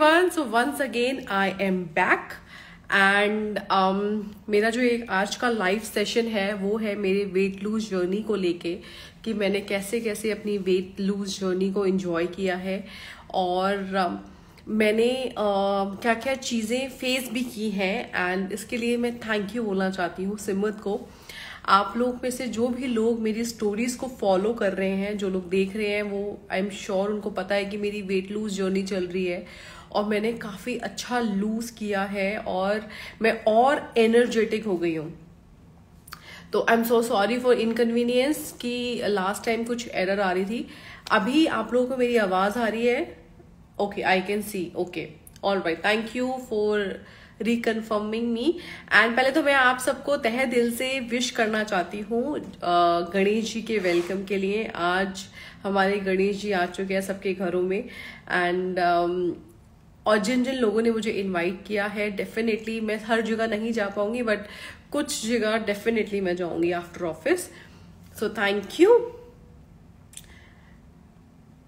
everyone, so once again I am back and मेरा जो एक आज का लाइव सेशन है वो है मेरे वेट लूज जर्नी को लेके कि मैंने कैसे कैसे अपनी वेट लूज जर्नी को एंजॉय किया है और मैंने क्या क्या चीज़ें फेस भी की हैं एंड इसके लिए मैं थैंक यू बोलना चाहती हूँ सिमत को। आप लोग में से जो भी लोग मेरी स्टोरीज को फॉलो कर रहे हैं, जो लोग देख रहे हैं, वो आई एम श्योर उनको पता है कि मेरी वेट लूज जर्नी चल रही है और मैंने काफ़ी अच्छा लूज किया है और मैं और एनर्जेटिक हो गई हूँ। तो I am so sorry for inconvenience कि लास्ट टाइम कुछ एरर आ रही थी। अभी आप लोगों को मेरी आवाज़ आ रही है? Okay, I can see. Okay, all right, thank you for reconfirming me. And पहले तो मैं आप सबको तहे दिल से विश करना चाहती हूँ गणेश जी के वेलकम के लिए। आज हमारे गणेश जी आ चुके हैं सबके घरों में एंड और जिन जिन लोगों ने मुझे इनवाइट किया है, डेफिनेटली मैं हर जगह नहीं जा पाऊंगी बट कुछ जगह डेफिनेटली मैं जाऊंगी after office. So thank you.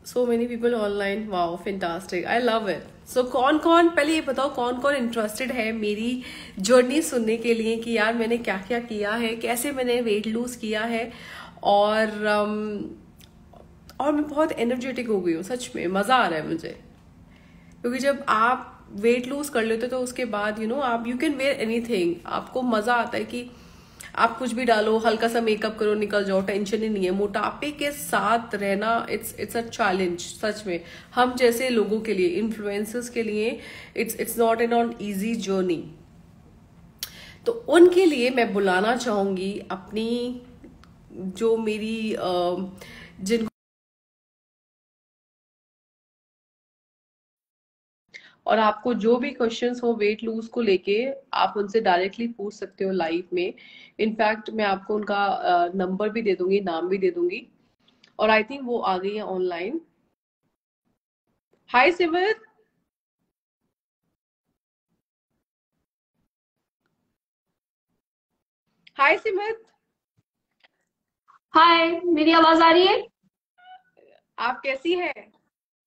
So many people online, wow fantastic, I love it. So कौन कौन, पहले ये बताओ कौन कौन इंटरेस्टेड है मेरी जर्नी सुनने के लिए कि यार मैंने क्या क्या किया है, कैसे मैंने वेट लूज किया है और मैं बहुत एनर्जेटिक हो गई हूँ। सच में मजा आ रहा है मुझे, क्योंकि जब आप वेट लूज कर लेते हो तो उसके बाद आप यू कैन वेयर एनीथिंग। आपको मजा आता है कि आप कुछ भी डालो, हल्का सा मेकअप करो, निकल जाओ, टेंशन ही नहीं है। मोटापे के साथ रहना इट्स अ चैलेंज। सच में हम जैसे लोगों के लिए, इन्फ्लुएंसर्स के लिए it's not an on easy journey. तो उनके लिए मैं बुलाना चाहूंगी अपनी जो मेरी जिन और आपको जो भी क्वेश्चंस हो वेट लूज को लेके आप उनसे डायरेक्टली पूछ सकते हो लाइव में। इनफैक्ट मैं आपको उनका नंबर भी दे दूंगी, नाम भी दे दूंगी। और आई थिंक वो आ गई है ऑनलाइन। हाय सिमर। हाय सिमर, हाय, मेरी आवाज आ रही है? आप कैसी हैं?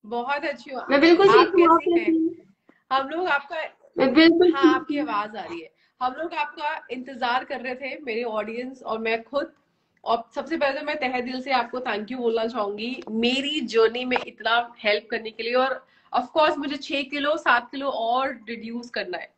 बहुत अच्छी हूँ। मैं बिल्कुल ठीक आप हूँ। आप कैसी हैं? कैसी हैं? हम लोग आपका, मैं बिल्कुल हाँ ठीक आपकी हूँ। आवाज आ रही है। हम लोग आपका इंतजार कर रहे थे, मेरे ऑडियंस और मैं खुद। और सबसे पहले तो मैं तहे दिल से आपको थैंक यू बोलना चाहूंगी मेरी जर्नी में इतना हेल्प करने के लिए। और ऑफ कोर्स मुझे 6 किलो 7 किलो और रिड्यूस करना है।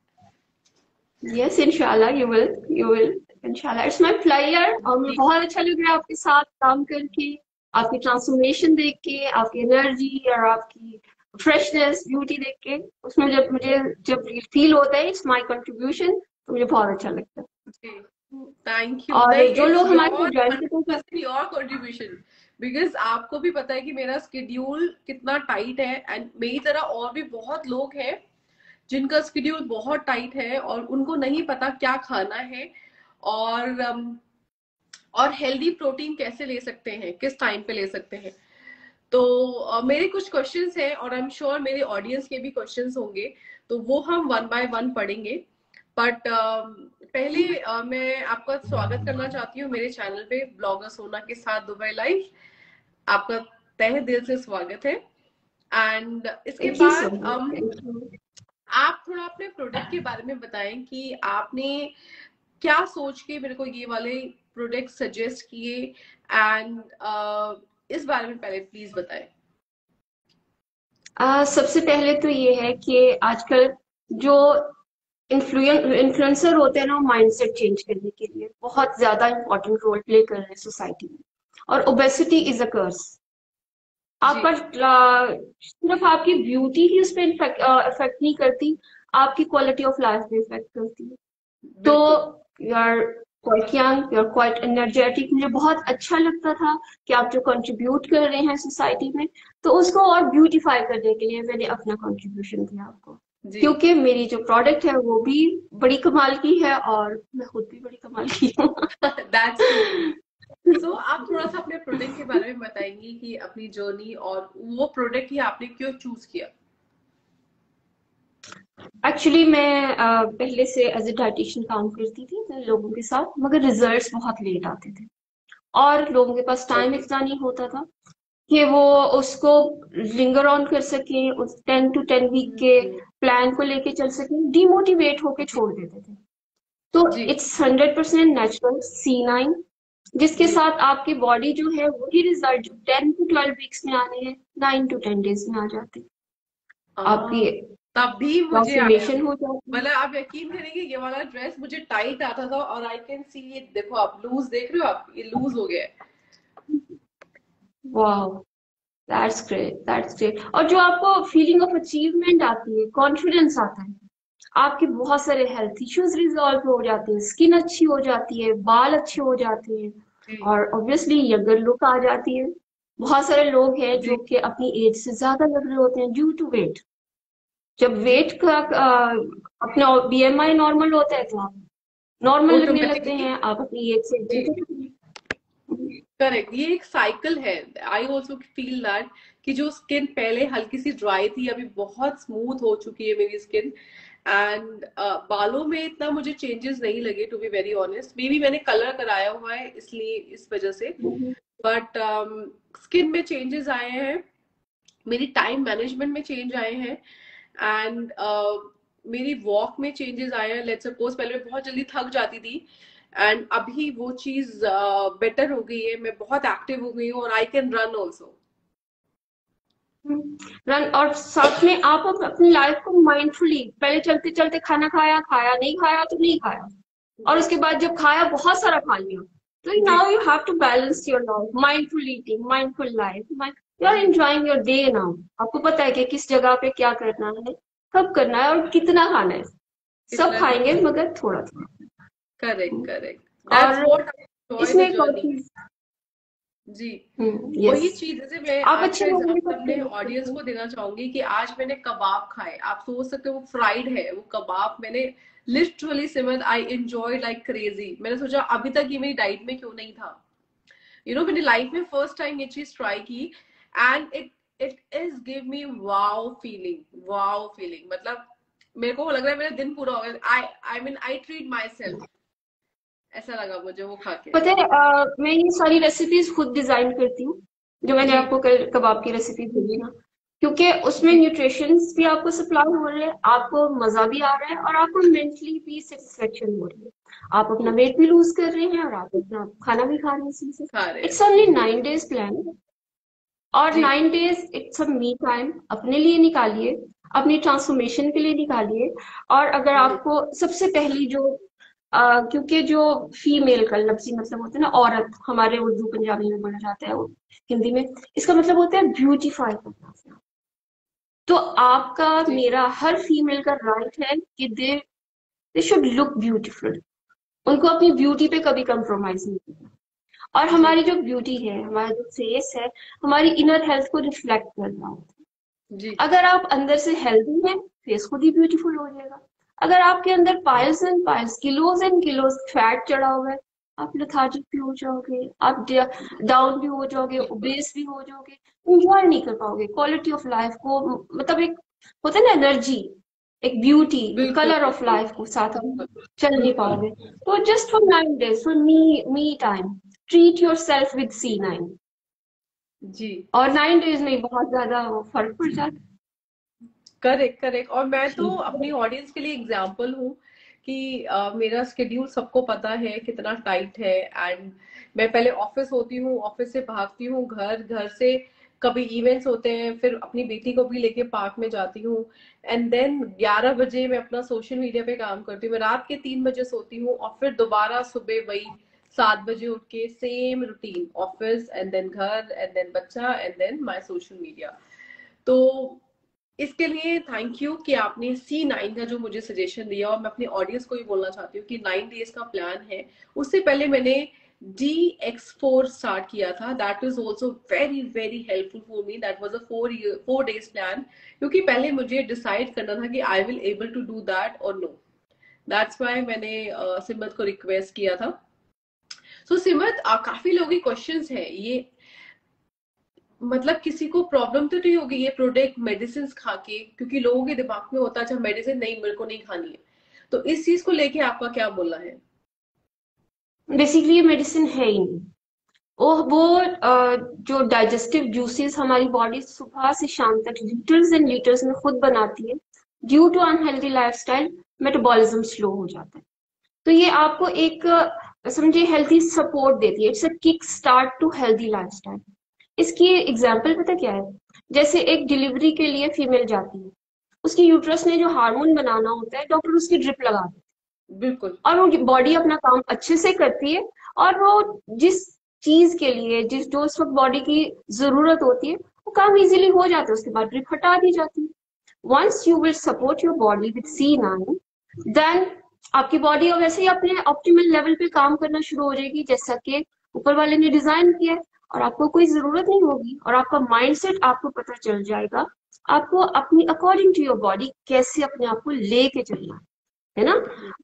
यस, इंशाल्लाह यू विल इंशाल्लाह। इट्स माय प्लेजर और मुझे जी बहुत अच्छा लग रहा है आपके साथ काम करके, आपकी ट्रांसफॉर्मेशन देख के, आपकी एनर्जी और आपकी फ्रेशनेस, ब्यूटी देख के। उसमें जब मुझे जब फील होता है इट्स माय कंट्रीब्यूशन, तो मुझे बहुत अच्छा लगता है। जी, थैंक यू। और नहीं, जो इट्स लोग हमारे योर साथ ज्वाइन करते हैं, 100% योर कंट्रीब्यूशन। बिकॉज आपको भी पता है कि मेरा स्केड्यूल कितना टाइट है एंड मेरी तरह और भी बहुत लोग हैं जिनका स्केड्यूल बहुत टाइट है और उनको नहीं पता क्या खाना है और और हेल्दी प्रोटीन कैसे ले सकते हैं, किस टाइम पे ले सकते हैं। तो मेरे कुछ क्वेश्चंस हैं और आई एम श्योर मेरे ऑडियंस के भी क्वेश्चंस होंगे, तो वो हम वन बाय वन पढ़ेंगे। बट पहले मैं आपका स्वागत करना चाहती हूँ मेरे चैनल पे ब्लॉगर सोना के साथ दुबई लाइव। आपका तहे दिल से स्वागत है। एंड इसके थैंक यू सो बाद मच। Thank you. आप थोड़ा अपने प्रोडक्ट के बारे में बताएं कि आपने क्या सोच के मेरे को ये वाले प्रोडक्ट सजेस्ट किए एंड इस बारे में पहले प्लीज बताएं। सबसे पहले तो ये है कि आजकल जो इन्फ्लुएंसर होते हैं ना, माइंडसेट चेंज करने के लिए बहुत ज्यादा इंपॉर्टेंट रोल प्ले कर रहे हैं सोसाइटी में। और ओबेसिटी इज अ कर्स। जी आपका सिर्फ आपकी ब्यूटी ही उस पर इफेक्ट नहीं करती, आपकी क्वालिटी ऑफ लाइफ भी इफेक्ट करती है। तो बिल्कुल। You are quite young, you are quite energetic. मुझे बहुत अच्छा लगता था कि आप जो कंट्रीब्यूट कर रहे हैं सोसाइटी में, तो उसको और ब्यूटीफाई करने के लिए मैंने अपना कंट्रीब्यूशन दिया आपको। जी क्योंकि मेरी जो प्रोडक्ट है वो भी बड़ी कमाल की है और मैं खुद भी बड़ी कमाल की हूँ। That's true. सो आप थोड़ा सा अपने प्रोडक्ट के बारे में बताएंगी कि अपनी जर्नी और वो प्रोडक्ट ही आपने क्यों चूज किया। एक्चुअली मैं पहले से एज ए डाइटिशियन काम करती थी तो लोगों के साथ, मगर रिजल्ट्स बहुत लेट आते थे और लोगों के पास टाइम ओके। इतना नहीं होता था। कि वो उसको लिंगर ऑन कर सकें, उस 10 to 10 वीक के हम्म, प्लान को लेके चल सकें, डिमोटिवेट होके जी छोड़ देते थे। तो जी इट्स 100% नेचुरल C9, जिसके जी। साथ आपकी बॉडी जो है वही रिजल्ट जो 10 to 12 वीक्स में आने हैं 9 to 10 डेज में आ जाते हैं। आपकी हाँ, तब भी मुझे आया। ट्रांसफॉर्मेशन हो जाती है। मतलब आप यकीन करेंगे, ये वाला ड्रेस मुझे टाइट आता था और आई कैन सी, ये देखो आप लूज देख रहे हो, आप ये लूज हो गया है। वाह, दैट्स ग्रेट, दैट्स ग्रेट। और जो आपको फीलिंग ऑफ अचीवमेंट आती है, कॉन्फिडेंस आता है, आपके बहुत सारे हेल्थ इश्यूज रिजॉल्व हो जाते हैं, स्किन अच्छी हो जाती है, बाल अच्छे हो जाते हैं, जी और ऑब्वियसली यंगर लुक आ जाती है। बहुत सारे लोग हैं जी जो कि अपनी एज से ज्यादा लग रहे होते हैं ड्यू टू वेट। जब जी। वेट का अपना BMI नॉर्मल होता है तो आप नॉर्मल लगने लगते ऑटोमेटिकली। हैं, आप अपनी एज से जी, ज्यादा। करेक्ट, ये एक साइकिल है। आई ऑल्सो फील दैट कि जो स्किन पहले हल्की सी ड्राई थी, अभी बहुत स्मूथ हो चुकी है मेरी स्किन। एंड बालों में इतना मुझे चेंजेस नहीं लगे, to be very honest. Maybe मैंने कलर कराया हुआ है इसलिए, इस वजह से। बट स्किन में चेंजेस आए हैं, मेरी टाइम मैनेजमेंट में चेंज आए हैं, एंड मेरी वॉक में चेंजेस आए हैं। लेट्स सपोज पहले मैं बहुत जल्दी थक जाती थी, एंड अभी वो चीज बेटर हो गई है, मैं बहुत एक्टिव हो गई हूँ और I can run also. Run, और साथ में आप अपनी लाइफ को माइंडफुली, पहले चलते चलते खाना खाया, खाया नहीं खाया तो नहीं खाया, और जी उसके बाद जब खाया बहुत सारा खा लिया, तो जी now you have to balance your life, mindful eating, mindful life, you are जी, एंजॉइंग योर डे नाउ। आपको पता है कि किस जगह पे क्या करना है, कब करना है, और कितना खाना है। सब कितना खाएंगे खाना। मगर थोड़ा थोड़ा। करेक्ट करेक्ट, दैट्स और व्हाट आई एंजॉय इसमें द एक और जर्नी। चीज, जी, यस, वही चीज जैसे मैं आप आज का अच्छे लोगों के एग्जांपल साथ अपने connect ऑडियंस करते को देना चाहूंगी कि आज मैंने कबाब खाए। आप सोच सकते हो वो फ्राइड है, वो कबाब मैंने लिटरली सिमर आई एंजॉय लाइक क्रेजी। मैंने सोचा अभी तक ये मेरी डाइट में क्यों नहीं था। मैंने लाइफ में फर्स्ट टाइम ये चीज ट्राई की, and it it is give me wow feeling, wow feeling. मतलब मेरे को लग रहा है मेरा दिन पूरा हो गया। I mean I treat my self, ऐसा लगा मुझे वो खा के। पता है, मैं ये सारी रेसिपीज खुद डिजाइन करती हूँ, जो मैंने जी आपको कल कबाब की रेसिपी भेजी ना, क्योंकि उसमें जी न्यूट्रिशंस भी आपको सप्लाई हो रहे हैं, आपको मजा भी आ रहा है, और आपको मेंटली भी सेटिस्फेक्शन हो रही है। आप अपना हम्म, वेट भी लूज कर रहे हैं और आप अपना खाना भी खा रहे हैं इसी से। खा रहे हैं। इट्स ओनली 9 डेज प्लान, और जी 9 days it's a me time, अपने लिए निकालिए, अपनी ट्रांसफॉर्मेशन के लिए निकालिए। और अगर जी आपको सबसे पहली जो क्योंकि जो फीमेल का लफ्जी मतलब होता है ना, औरत, हमारे उर्दू पंजाबी में बोला जाता है, वो हिंदी में इसका मतलब होता है ब्यूटीफाई करना। तो आपका, जी मेरा, हर फीमेल का राइट है कि दे शुड लुक ब्यूटीफुल। उनको अपनी ब्यूटी पे कभी कंप्रोमाइज नहीं करना। और जी हमारी जो ब्यूटी है, हमारा जो फेस है, हमारी इनर हेल्थ को रिफ्लेक्ट कर रहा होता है। जी अगर आप अंदर से हेल्दी हैं, फेस खुद ही ब्यूटीफुल हो जाएगा। अगर आपके अंदर piles and piles, kilos and kilos fat चढ़ा हुआ है, आप लेथार्जिक भी हो जाओगे, आप डाउन भी हो जाओगे, ओबेस भी हो जाओगे, इंजॉय नहीं कर पाओगे क्वालिटी ऑफ लाइफ को। मतलब एक होता है ना एनर्जी, एक ब्यूटी, एक बिल्कुल कलर ऑफ बिल्कुल लाइफ को साथ आप बिल्कुल चल नहीं बिल्कुल। पाओगे। तो just for 9 days, for me time, treat your self with C9। जी और 9 डेज में बहुत ज्यादा वो फर्क पड़ जाता करेक्ट करेक्ट। और मैं तो है। अपनी ऑडियंस के लिए एग्जाम्पल हूँ कि मेरा स्केड्यूल सबको पता है कितना टाइट है। एंड मैं पहले ऑफिस होती हूँ, ऑफिस से भागती हूँ घर, घर से कभी इवेंट्स होते हैं, फिर अपनी बेटी को भी लेके पार्क में जाती हूँ। एंड देन 11 बजे मैं अपना सोशल मीडिया पे काम करती हूँ, मैं रात के 3 बजे सोती हूँ, और फिर दोबारा सुबह वही 7 बजे उठ के same routine, office and then घर एंड देन बच्चा and then my social media. तो इसके लिए थैंक यू कि आपने C9 का जो मुझे सजेशन दिया, और मैं अपने ऑडियंस को भी बोलना चाहती हूँ कि 9 डेज का प्लान है। उससे पहले मैंने DX4 स्टार्ट किया था, that is also very very helpful for me. That was a 4 days plan, क्योंकि पहले मुझे डिसाइड करना था कि I will able to do that और नो। दैट्स वाई मैंने सिमरत को रिक्वेस्ट किया था। सो सिमरत, काफी लोगों की क्वेश्चंस है ये, मतलब किसी को प्रॉब्लम तो नहीं होगी ये प्रोडक्ट मेडिसिन खा के, क्योंकि लोगों के दिमाग में होता है अच्छा मेडिसिन नहीं, मेरे को नहीं खानी है। तो इस चीज को लेके आपका क्या बोलना है। बेसिकली ये मेडिसिन है ही नहीं। वो जो डाइजेस्टिव जूसेस हमारी बॉडी सुबह से शाम तक लीटर्स एंड लीटर्स में खुद बनाती है, due to unhealthy lifestyle metabolism slow हो जाता है। तो ये आपको एक समझिए हेल्थी सपोर्ट देती है, it's a kick start to healthy lifestyle. इसकी एग्जाम्पल पता क्या है? जैसे एक डिलीवरी के लिए फीमेल जाती है, उसकी यूट्रस ने जो हार्मोन बनाना होता है, डॉक्टर उसकी ड्रिप लगा देते बिल्कुल। हैं और वो बॉडी अपना काम अच्छे से करती है। और वो जिस चीज के लिए जिस जो उस वक्त बॉडी की जरूरत होती है वो काम इजीली हो जाता है, उसके बाद ड्रिप हटा दी जाती है। Once you will support your body with C9, then आपकी बॉडी वैसे ही अपने ऑप्टिमल लेवल पे काम करना शुरू हो जाएगी जैसा कि ऊपर वाले ने डिजाइन किया है। और आपको कोई जरूरत नहीं होगी, और आपका माइंडसेट आपको पता चल जाएगा आपको अपनी अकॉर्डिंग टू योर बॉडी कैसे अपने आप को लेके चलना है ना।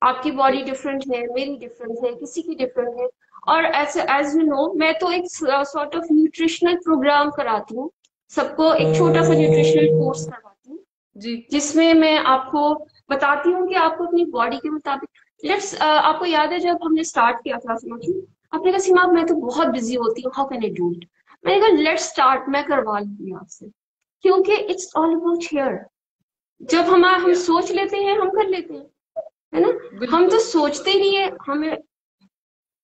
आपकी बॉडी डिफरेंट है, मेरी डिफरेंट है, किसी की डिफरेंट है। और एज यू नो, मैं तो एक सॉर्ट ऑफ न्यूट्रिशनल प्रोग्राम कराती हूँ सबको, एक छोटा सा न्यूट्रिशनल कोर्स करवाती हूँ जी। जिसमें मैं आपको बताती हूँ कि आपको अपनी बॉडी के मुताबिक लेट्स आपको याद है जब हमने स्टार्ट किया था सीमा की, आपने कहा सीमा मैं तो बहुत बिजी होती हूँ, how can I do it? मैंने कहा लेट्स स्टार्ट, मैं करवा लूंगी आपसे, क्योंकि इट्स ऑल अबाउट हियर। जब हम सोच लेते हैं हम कर लेते हैं, है ना। हम तो बिल्कुल सोचते ही नहीं है, हमें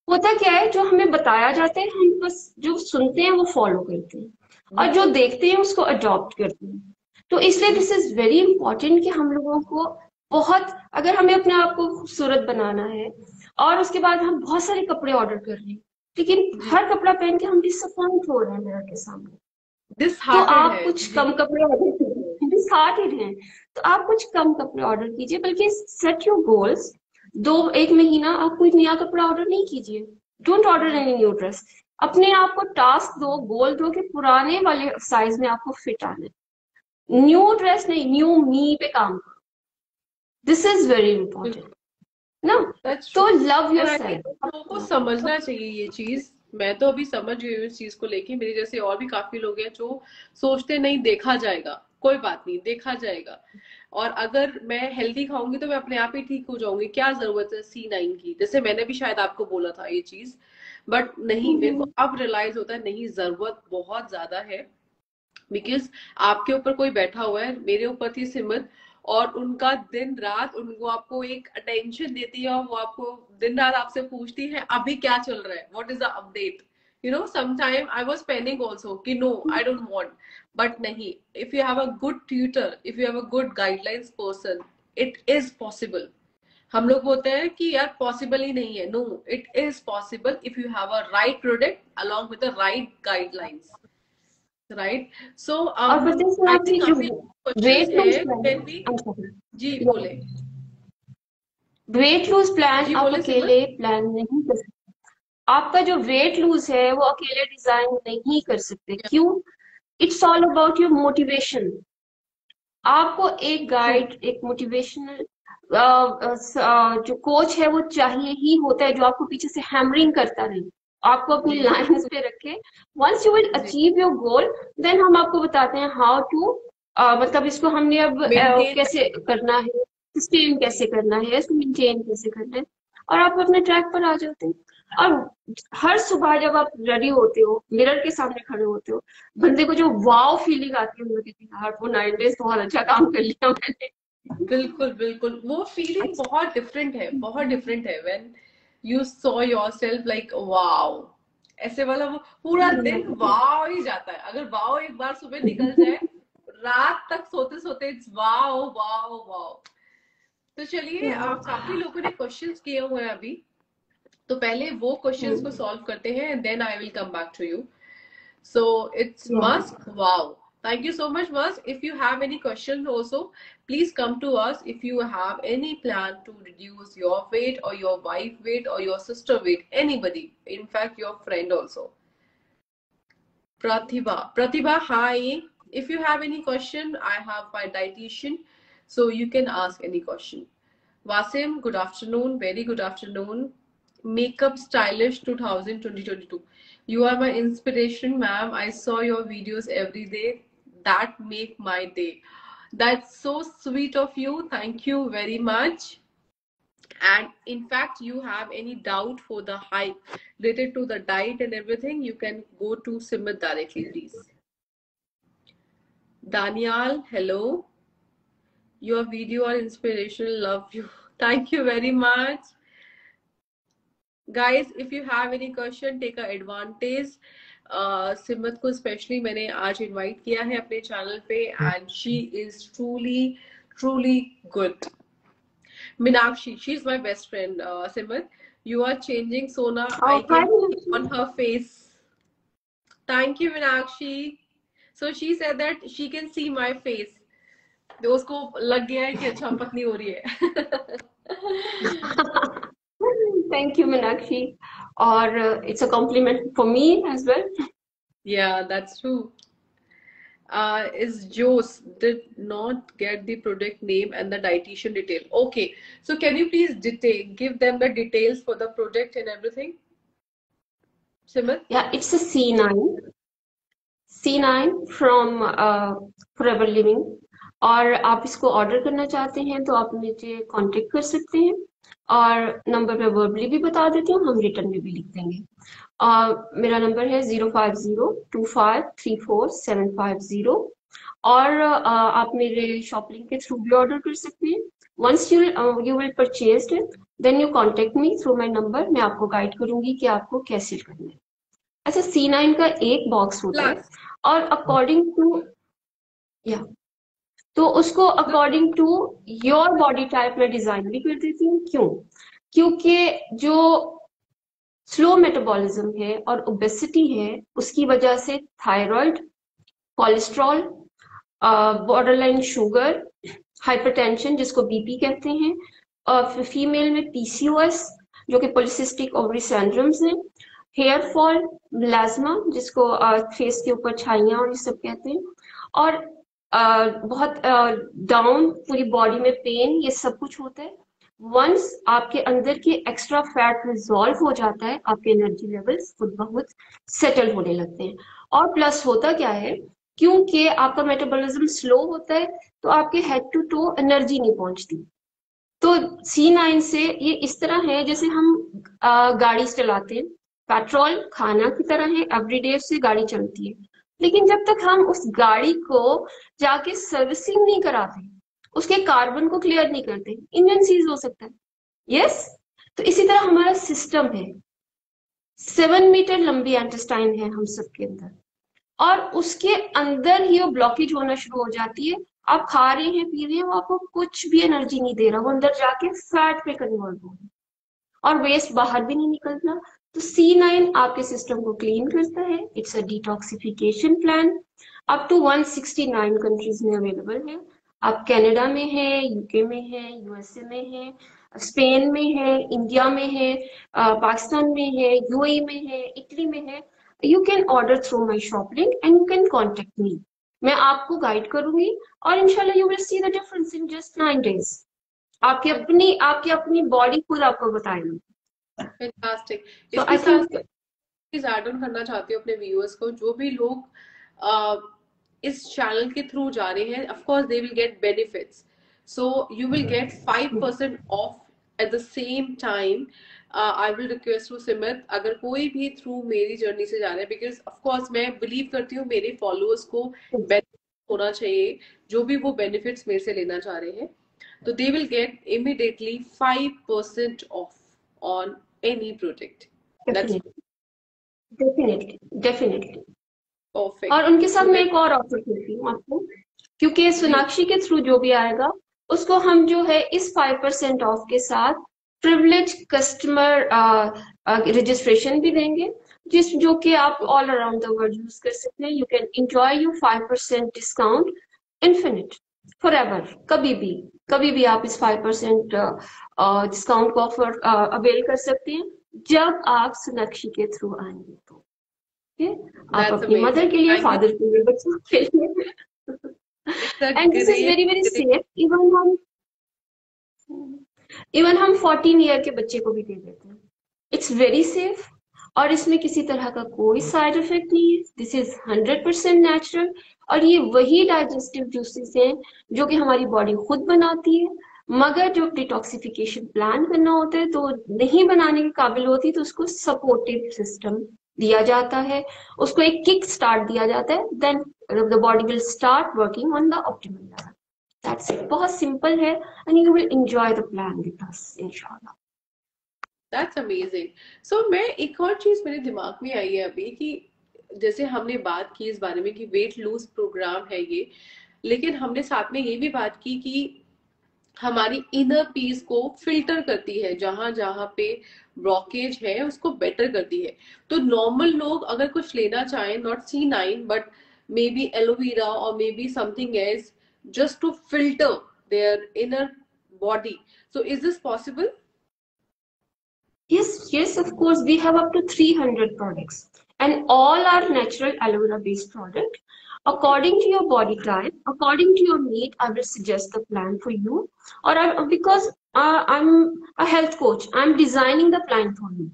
होता क्या है जो हमें बताया जाता है हम बस जो सुनते हैं वो फॉलो करते हैं, और जो बिल्कुल देखते हैं उसको अडॉप्ट करते हैं। तो इसलिए दिस इज वेरी इंपॉर्टेंट कि हम लोगों को बहुत, अगर हमें अपने आप को खूबसूरत बनाना है और उसके बाद हम बहुत सारे कपड़े ऑर्डर कर रहे हैं, लेकिन जी। हर कपड़ा पहन के हम डिसअपॉइंट हो रहे हैं मिरर के सामने, तो डिसहार्टेड आप है कुछ जी। कम कपड़े ऑर्डर कीजिए, डिसहार्टेड हैं तो आप कुछ कम कपड़े ऑर्डर कीजिए, बल्कि सेट योर गोल्स। एक महीना आप कोई नया कपड़ा ऑर्डर नहीं कीजिए, don't order any new dress. अपने आप को टास्क दो, गोल दो कि पुराने वाले साइज में आपको फिट आना है, न्यू ड्रेस नहीं, न्यू मी पे काम करो। दिस इज वेरी इंपॉर्टेंट बिल्कुल, ना। That's true. तो love your and I think self. लोगों को समझना चाहिए ये चीज। मैं तो अभी समझ गई हूँ इस चीज को लेके। मेरे जैसे और भी काफी लोग हैं जो सोचते नहीं देखा जाएगा, कोई बात नहीं, देखा जाएगा। और अगर मैं हेल्दी खाऊंगी तो मैं अपने आप ही ठीक हो जाऊंगी, क्या जरूरत है C9 की? जैसे मैंने भी शायद आपको बोला था ये चीज, बट नहीं, मेरे को अब रियलाइज होता है नहीं, जरूरत बहुत ज्यादा है। बिकॉज आपके ऊपर कोई बैठा हुआ है, मेरे ऊपर थी सिमर, और उनका दिन रात, उनको आपको एक अटेंशन देती है और वो आपको दिन रात आपसे पूछती है अभी क्या चल रहा है, what is the update. You know, sometime I was panic also कि no I don't want, but नहीं, if you have a good tutor, if you have a good guidelines person, it is possible. हम लोग बोलते हैं कि यार possible ही नहीं है, no, it is possible if you have a right product along with the right guidelines, right? So और पता है आई आपकी थिंक जो काफी क्वेश्चंस वेट लूज है, कैन बी। जी प्लान, बोले। वेट लूज प्लान जी आप बोले सिमर। अकेले प्लान नहीं कर सकते। आपका जो वेट लूज है वो अकेले डिजाइन नहीं कर सकते, क्यों? It's all about your motivation. आपको एक ट्रू। गाइड, एक मोटिवेशनल जो कोच है वो चाहिए ही होता है, जो आपको पीछे से हैमरिंग करता रहे, आपको अपनी जी लाइंस पे रखे। वंस यू विल जी। अचीव योर गोल, देन हम आपको बताते हैं हाउ टू, मतलब इसको हमने अब मेंटेन कैसे करके। करना है, सस्टेन जी। कैसे करना है, इसको मेंटेन कैसे करना है, और आप अपने ट्रैक पर आ जाते हैं। और हर सुबह जब आप रेडी होते हो, मिरर के सामने खड़े होते हो, बंदे को जो वाव फीलिंग आती है, मुझे कहती है यार वो 9 डेज बहुत अच्छा काम कर लिया मैंने। बिल्कुल बिल्कुल, वो फीलिंग बहुत डिफरेंट है, बहुत डिफरेंट है when you saw yourself like wow, ऐसे वाला वो पूरा दिन वाओ ही जाता है। अगर वाओ एक बार सुबह निकल जाए, रात तक सोते सोते इट्स वाओ वाओ वाओ। तो चलिए, काफी लोगों ने क्वेश्चंस किए हुए हैं अभी, तो पहले वो क्वेश्चंस को सॉल्व करते हैं and then I will come back to you. So it's Musk. Wow. Thank you so much, Musk. If you have any questions also, please come to us. If you have any plan to reduce your weight or your wife weight or your sister weight, anybody, in fact, your friend also. Pratibha. Pratibha, hi. If you have any question, I have my dietitian, so you can ask any question. Wasim, good afternoon. Very good afternoon. Makeup Stylish 2022. You are my inspiration, ma'am. I saw your videos every day. That make my day. That's so sweet of you. Thank you very much. And in fact, you have any doubt for the hype related to the diet and everything, you can go to Simit directly, please. Daniel, hello. Your video are inspirational. Love you. Thank you very much. Guys, if you have any question, take a advantage. सिमत को specially मैंने आज invite किया है अपने channel पे, and she is truly truly good. Minakshi, she's my best friend. Simran, you are changing Sona. I can see on her face. Thank you, Minakshi. So she said that she can see my face. तो उसको लग गया है कि अच्छा पत्नी हो रही है. Thank you, Minakshi. Or it's a compliment for me as well. Yeah, that's true. Is Jose did not get the product name and the dietitian detail. Okay, so can you please give them the details for the product and everything? Simran? Yeah, it's a C9 from Forever Living. और आप इसको order करना चाहते हैं तो आप मुझे contact कर सकते हैं, और नंबर पे वर्बली भी बता देती हूँ, हम रिटर्न में भी लिख देंगे. मेरा नंबर है 05025347550, और आप मेरे शॉप लिंक के थ्रू भी ऑर्डर कर सकते हैं. Once you will purchase it, then you contact me through my number. मैं आपको गाइड करूंगी कि आपको कैसे करना है. अच्छा, C9 का एक बॉक्स होता है, और अकॉर्डिंग टू तो उसको according to your body type में डिजाइन भी कर देती हूँ. क्यों? क्योंकि जो स्लो मेटाबॉलिज्म है और ओबेसिटी है, उसकी वजह से thyroid, cholesterol, borderline sugar, hypertension जिसको बीपी कहते हैं, और फीमेल में PCOS जो कि पॉलिसिस्टिक ओवरी सिंड्रोम्स है, हेयर फॉल, मेलास्मा जिसको फेस के ऊपर छाइयां और ये सब कहते हैं, और बहुत डाउन पूरी बॉडी में पेन, ये सब कुछ होता है. वंस आपके अंदर की एक्स्ट्रा फैट रिजॉल्व हो जाता है, आपके एनर्जी लेवल्स खुद बहुत सेटल होने लगते हैं. और प्लस होता क्या है, क्योंकि आपका मेटाबॉलिज्म स्लो होता है तो आपके हेड टू टो एनर्जी नहीं पहुंचती. तो C9 से ये इस तरह है जैसे हम गाड़ी चलाते हैं, पेट्रोल खाना की तरह है, एवरीडे से गाड़ी चलती है, लेकिन जब तक हम उस गाड़ी को जाके सर्विसिंग नहीं कराते, उसके कार्बन को क्लियर नहीं करते, इंजन सीज हो सकता है. यस, तो इसी तरह हमारा सिस्टम है. 7 मीटर लंबी इंटेस्टाइन है हम सबके अंदर, और उसके अंदर ही वो ब्लॉकेज होना शुरू हो जाती है. आप खा रहे हैं, पी रहे हैं, वो आपको कुछ भी एनर्जी नहीं दे रहा, वो अंदर जाके फैट पे कन्वर्ट हो रहा है, और वेस्ट बाहर भी नहीं निकलना. तो C9 आपके सिस्टम को क्लीन करता है. It's a detoxification plan. Up to 169 countries में अवेलेबल है. आप कनाडा में है, यूके में है, USA में है, स्पेन में है, इंडिया में है, पाकिस्तान में है, UAE में है, इटली में है. You can order through my shop link and you can contact me. मैं आपको गाइड करूंगी, और इंशाल्लाह you will see the difference in just 9 days. आपकी अपनी बॉडी खुद आपको बताएगी. फैंटास्टिक. इसके साथ प्लीज ऐड ऑन करना चाहती हूँ अपने व्यूअर्स को, जो भी लोग इस चैनल के थ्रू जा रहे हैं, of course they will get benefits. So you will get 5% off at the same time. I will request to Simat, अगर कोई भी थ्रू मेरी जर्नी से जा रहा है, बिकॉज ऑफ कोर्स मैं बिलीव करती हूँ मेरे फॉलोअर्स को बेनिफिट होना चाहिए, जो भी वो बेनिफिट्स मेरे से लेना चाह रहे हैं, तो दे will gate immediately 5% of on any product. Definitely. Perfect. और उनके साथ मैं एक और ऑफर करती हूँ आपको, क्योंकि सोनाक्षी के थ्रू जो भी आएगा उसको हम जो है इस 5% ऑफ के साथ प्रिविलेज कस्टमर रजिस्ट्रेशन भी देंगे, जो कि आप all around the world use कर सकते हैं. You can enjoy you 5% discount infinite forever. कभी भी आप इस 5% डिस्काउंट का ऑफर अवेल कर सकते हैं जब आप सोनाक्षी के थ्रू आएंगे. तो आप अपनी मदर के लिए, फादर के लिए, बच्चों के लिए, and this is very very safe. Even हम 14 ईयर के बच्चे को भी दे देते हैं. इट्स वेरी सेफ, और इसमें किसी तरह का कोई साइड इफेक्ट नहीं है. दिस इज 100% नेचुरल, और ये वही डाइजेस्टिव जूसेस हैं जो कि हमारी बॉडी खुद बनाती है. मगर जो डिटॉक्सिफिकेशन प्लान करना होता है तो नहीं बनाने के काबिल होती तो उसको सपोर्टिव सिस्टम दिया जाता है, उसको एक किक स्टार्ट दिया जाता है, then the body will start working on the optimal level. That's it, बहुत सिंपल है and you will enjoy the plan with us इंशाल्लाह। That's amazing. सो मैं एक और चीज मेरे दिमाग में आई है अभी कि जैसे हमने बात की इस बारे में कि वेट लूज प्रोग्राम है ये, लेकिन हमने साथ में ये भी बात की कि हमारी इनर पीस को फिल्टर करती है, जहां जहां पे ब्लॉकेज है उसको बेटर करती है। तो नॉर्मल लोग अगर कुछ लेना चाहें, not C9 but maybe aloe vera और maybe something else, just to filter their inner body, so is this possible? Yes, of course. We have up to 300 products, and all are natural aloe vera based product. Okay. According to your body type, according to your need, I will suggest the plan for you. Or because I'm a health coach, I'm designing the plan for you.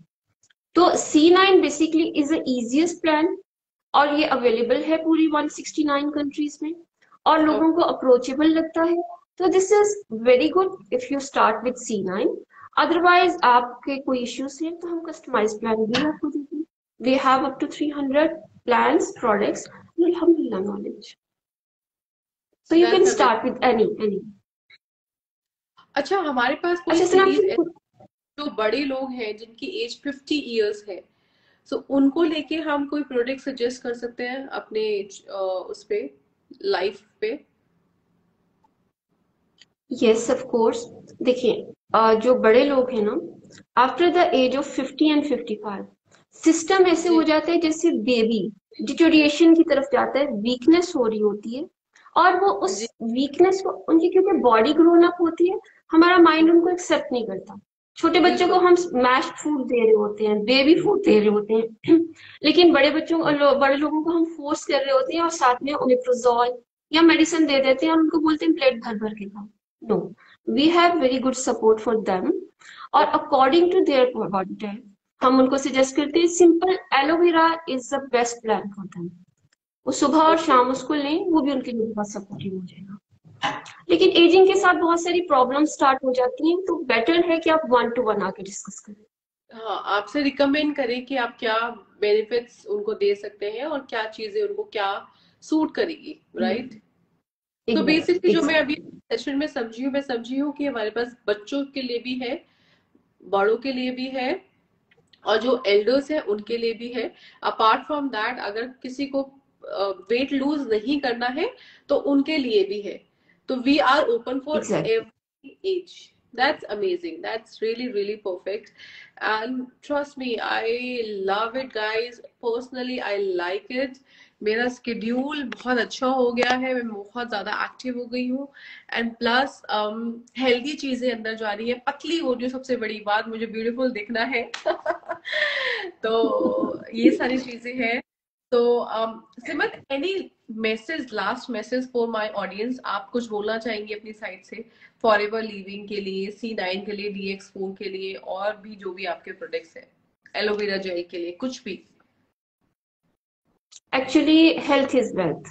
तो C9 basically is the easiest plan और ये available है पूरी 169 countries में और लोगों को approachable लगता है। तो this is very good if you start with C9। Otherwise आपके कोई इश्यूज हैं तो हम कस्टमाइज प्लान भी आपको देंगे। We have up to 300 plans products, अल्हम्दुलिल्लाह knowledge, so you can that's start with any. अच्छा, हमारे पास कोई अच्छा सीरीज सना, जो बड़े लोग हैं जिनकी एज 50 इयर्स है, सो उनको लेके हम कोई प्रोडक्ट सजेस्ट कर सकते हैं अपने उस पे, लाइफ पे? Yes of course. देखिए जो बड़े लोग हैं ना, after the age of 50 and 55 system ऐसे हो जी जाता है जैसे बेबी डिटोरिएशन की तरफ जाता है, वीकनेस हो रही होती है और वो उस जी वीकनेस को उनकी क्योंकि बॉडी ग्रोन अप होती है, हमारा माइंड उनको एक्सेप्ट नहीं करता। छोटे बच्चों को बिल्कुल। हम मैश्ड फूड दे रहे होते हैं, बेबी फूड दे रहे होते हैं लेकिन बड़े लोगों को हम फोर्स कर रहे होते हैं और साथ में ओमेप्रोजोल या मेडिसिन दे देते हैं और उनको बोलते हैं प्लेट भर भर के खाओ। No, we have very good support for them और according to their body type हम उनको सजेस्ट करते हैं simple aloe vera is the best plan for them. वो सुबह और ओके। शाम उसको लें, वो भी उनके लिए बहुत सपोर्टिव हो जाएगा। लेकिन एजिंग के साथ बहुत सारी प्रॉब्लम स्टार्ट हो जाती हैं तो बेटर है कि आप 1 to 1 आके डिस्कस करें। हाँ, आपसे रिकमेंड करें कि आप क्या बेनिफिट्स उनको दे सकते हैं और क्या चीजें उनको क्या सूट करेगी, राइट? तो बेसिकली जो मैं अभी एग्जैक्टली। सेशन में समझी हूँ, मैं समझी हूँ कि हमारे पास बच्चों के लिए भी है, बड़ों के लिए भी है, और जो एल्डर्स हैं उनके लिए भी है। अपार्ट फ्रॉम दैट, अगर किसी को वेट लूज नहीं करना है तो उनके लिए भी है। तो we are open for exactly. Every age. That's amazing. That's really, really perfect. And trust me, I love it, guys. Personally, I like it. मेरा स्केड्यूल बहुत अच्छा हो गया है, मैं बहुत ज्यादा एक्टिव हो गई हूँ, एंड प्लस हेल्दी चीजें अंदर जा रही है, पतली हो रही हूँ, सबसे बड़ी बात मुझे ब्यूटीफुल दिखना है तो ये सारी चीजें हैं। तो Simat, any message, last message for my audience, आप कुछ बोलना चाहेंगे अपनी साइड से फॉरएवर लिविंग के लिए, C9 के लिए, DX4 के लिए, और भी जो भी आपके प्रोडक्ट्स हैं, एलोवेरा जेल के लिए, कुछ भी? एक्चुअली हेल्थ इज वेल्थ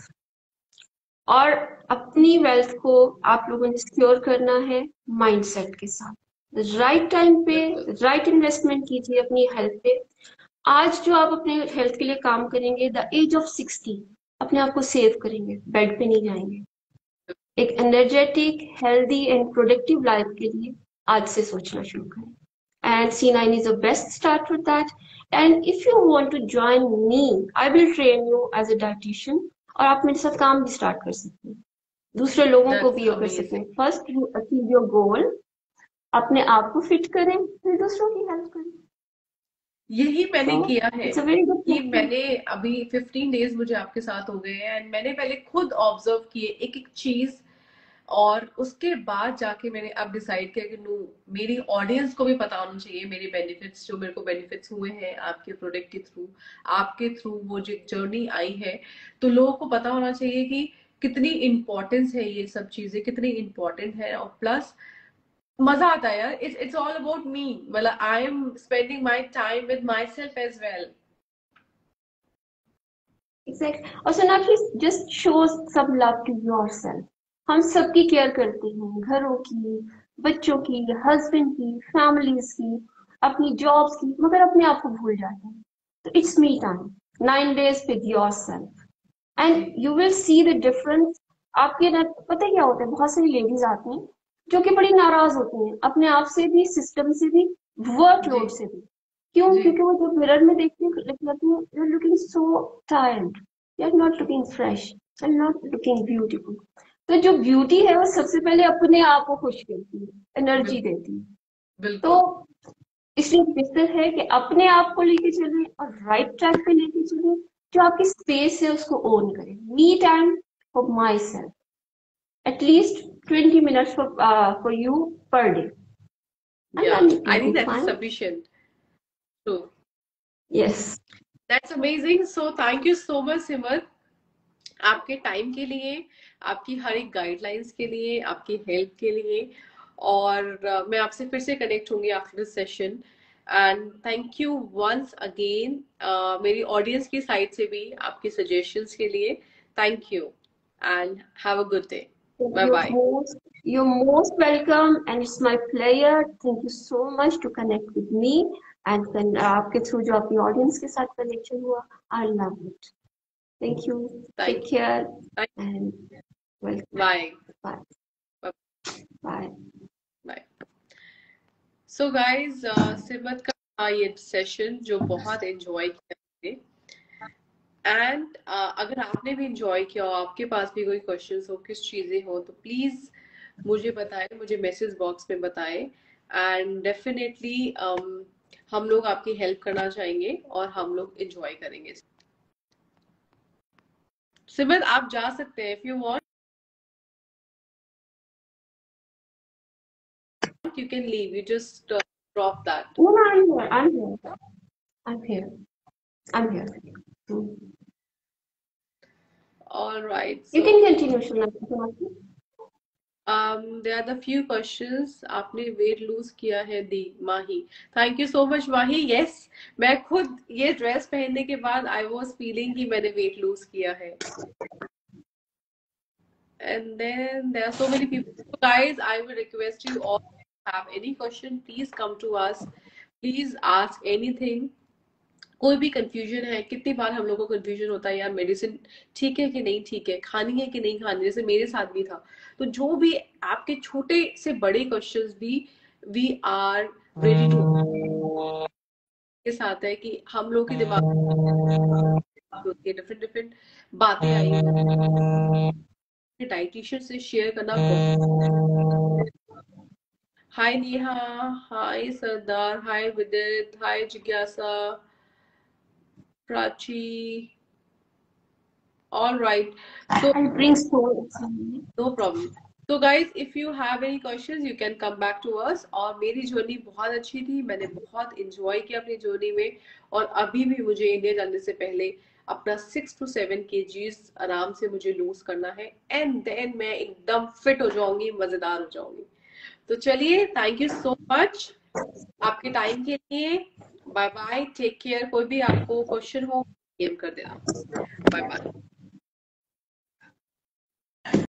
और अपनी वेल्थ को आप लोगों ने सिक्योर करना है माइंडसेट के साथ। राइट टाइम पे बिल्कुल। राइट इन्वेस्टमेंट कीजिए अपनी हेल्थ पे। आज जो आप अपने हेल्थ के लिए काम करेंगे, द एज ऑफ 60 अपने आप को सेव करेंगे, बेड पे नहीं जाएंगे। एक energetic healthy and productive life के लिए आज से सोचना शुरू करें and C9 is the best start for that. And if you want to join me, I will train you as a dietitian और आप मेरे साथ काम भी स्टार्ट कर सकते हैं, दूसरे लोगों को दैट्स भी ये कर सकते अमेजिंग। हैं। फर्स्ट यू अचीव योर गोल, अपने आप को फिट करें, फिर दूसरों की हेल्प करें। यही मैंने सो किया है इट्स अ वेरी गुड कि प्लेटफॉर्म। मैंने अभी 15 डेज मुझे आपके साथ हो गए हैं, एंड मैंने पहले खुद ऑब्जर्व किए एक एक चीज, और उसके बाद जाके मैंने अब डिसाइड किया कि नो, मेरी ऑडियंस को भी पता होना चाहिए मेरे बेनिफिट्स, जो मेरे को बेनिफिट्स हुए हैं आपके प्रोडक्ट के थ्रू, आपके थ्रू वो जो जर्नी आई है, तो लोगों को पता होना चाहिए कि कितनी इंपॉर्टेंस है, ये सब चीजें कितनी इंपॉर्टेंट है। और प्लस मजा आता है यार, इट्स ऑल अबाउट मी, मतलब I am spending my time with myself as well. Exact. और Sonakshi just show some love to yourself. हम सबकी केयर करते हैं, घरों की, बच्चों की, हस्बैंड की, फैमिलीज की, अपनी जॉब्स की, मगर अपने आप को भूल जाते हैं। तो it's me time, 9 days with your self, and you will see the difference. आपके ना पता है क्या होता है, बहुत सारी लेडीज आती हैं जो कि बड़ी नाराज होती हैं अपने आप से भी, सिस्टम से भी, जी वर्कलोड से भी। क्यों? जी क्योंकि वो जब मिरर में देखती है लगती है you are looking so tired, you are not looking fresh, you are not looking beautiful. तो जो ब्यूटी है वो सबसे पहले अपने आप को खुश करती है, एनर्जी बिल्कुल देती है। तो बिल्कुल इसलिए बेहतर है कि अपने आप को लेके चले और राइट ट्रैक पे लेके चले। जो आपकी स्पेस है उसको ओन करें। Me time for myself, at least 20 minutes for you per day, and या then I you'll think be that is fine. Sufficient true Yes. That's amazing so thank you so much Simar आपके time के लिए आपकी हर एक guidelines के लिए आपकी help के लिए और मैं आपसे फिर से कनेक्ट होंगी after this session and thank you once again मेरी ऑडियंस की साइड से भी आपके सजेशंस के लिए thank you and have a good day bye You're bye most, you're most welcome, and it's my pleasure. Thank you so much to connect with me, and then आपके through जो आपकी audience के साथ connection हुआ, I love it. Thank you. Take thank care you and welcome. Bye Bye. Bye. Bye so guys Simrat का था ये session जो बहुत एंजॉय किया एंड अगर आपने भी इंजॉय किया हो आपके पास भी कोई क्वेश्चंस हो किस चीजें हो तो प्लीज मुझे बताएं मुझे मैसेज बॉक्स में बताएं एंड डेफिनेटली हम लोग आपकी हेल्प करना चाहेंगे और हम लोग इंजॉय करेंगे सिमर आप जा सकते हैं if you want you can leave you just drop that No, no, I'm here. I'm here. I'm here. I'm here. Hmm. Alright You so can continue, Shunaki. there are the few questions आपने weight lose किया है दी Mahi thank you so much Mahi yes मैं खुद ये dress पहनने के बाद आई वाज फीलिंग कि मैंने वेट लूज किया है and then there are so many people so guys I will request you all have any question please come to us please ask anything कोई भी कंफ्यूजन है कितनी बार हम लोगों को कंफ्यूजन होता है यार मेडिसिन ठीक है कि नहीं ठीक है खानी है कि नहीं खानी जैसे मेरे साथ भी था तो जो भी आपके छोटे से बड़े क्वेश्चंस भी वी आर रेडी टू के साथ है कि हम लोग के दिमाग में होती है डिफरेंट डिफरेंट बातें आई डाइटिशियन से शेयर करना बहुत हाय नेहा हाय सरदार हाय विदित हाय जिज्ञासा Prachi all right so I'll bring stories. no problem so guys if you have any questions you can come back to us और मेरी जर्नी बहुत अच्छी थी मैंने बहुत इंजॉय किया अपनी जर्नी में और अभी भी मुझे इंडिया जाने से पहले अपना 6 to 7 kgs आराम से मुझे लूज करना है एंड देन मैं एकदम फिट हो जाऊंगी मजेदार हो जाऊंगी तो चलिए थैंक यू सो मच आपके टाइम के लिए बाय बाय टेक केयर कोई भी आपको क्वेश्चन हो गेम कर देना बाय बाय